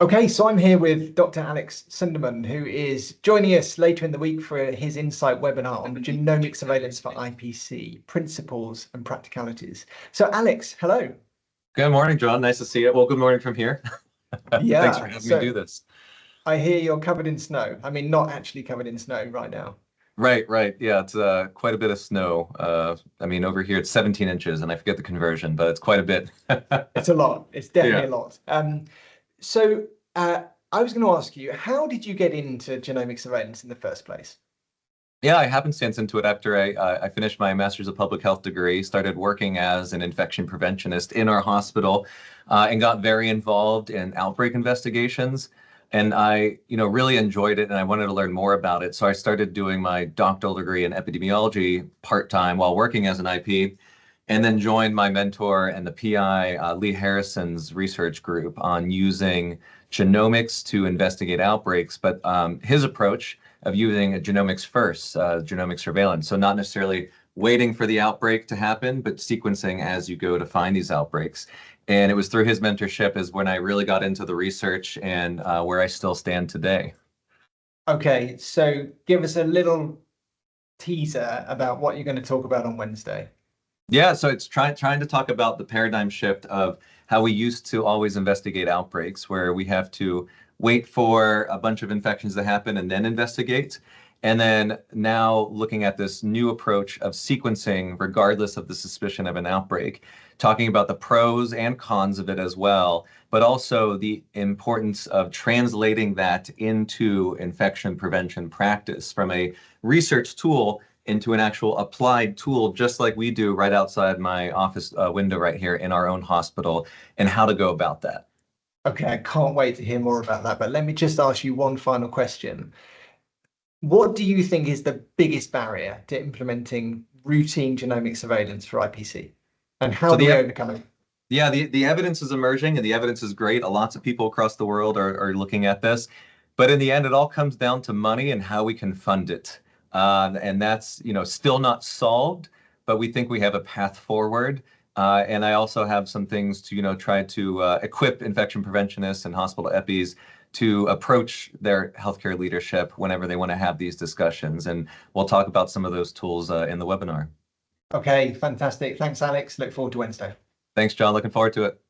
Okay, so I'm here with Dr. Alex Sundermann, who is joining us later in the week for his Insight webinar on genomic surveillance for IPC, principles and practicalities. So Alex, hello. Good morning, John. Nice to see you. Well, good morning from here. Thanks for Yeah, having me do so this. I hear you're covered in snow. I mean, not actually covered in snow right now. Right. Yeah, it's quite a bit of snow. I mean, over here it's 17 inches, and I forget the conversion, but it's quite a bit. It's a lot. It's definitely Yeah. a lot. So I was going to ask you, how did you get into genomic surveillance in the first place? Yeah, I happenstance into it after I finished my Master's of Public Health degree, started working as an infection preventionist in our hospital, and got very involved in outbreak investigations. And I, really enjoyed it, and I wanted to learn more about it. So I started doing my doctoral degree in epidemiology part-time while working as an IP, and then joined my mentor and the PI, Lee Harrison's research group on using genomics to investigate outbreaks. But his approach of using a genomics first, genomic surveillance. So not necessarily waiting for the outbreak to happen, but sequencing as you go to find these outbreaks. And it was through his mentorship is when I really got into the research and where I still stand today. Okay, so give us a little teaser about what you're going to talk about on Wednesday. Yeah, so it's trying to talk about the paradigm shift of how we used to always investigate outbreaks, where we have to wait for a bunch of infections to happen and then investigate. And then now looking at this new approach of sequencing, regardless of the suspicion of an outbreak, talking about the pros and cons of it as well, but also the importance of translating that into infection prevention practice from a research tool into an actual applied tool, just like we do right outside my office window right here in our own hospital, and how to go about that. Okay, I can't wait to hear more about that. But let me just ask you one final question. What do you think is the biggest barrier to implementing routine genomic surveillance for IPC? And how So do we the overcome it? Yeah, the evidence is emerging and the evidence is great. Lots of people across the world are looking at this. But in the end, it all comes down to money and how we can fund it. And that's, still not solved, but we think we have a path forward. And I also have some things to, try to equip infection preventionists and hospital EPIs to approach their healthcare leadership whenever they want to have these discussions. And we'll talk about some of those tools in the webinar. Okay, fantastic. Thanks, Alex. Look forward to Wednesday. Thanks, John. Looking forward to it.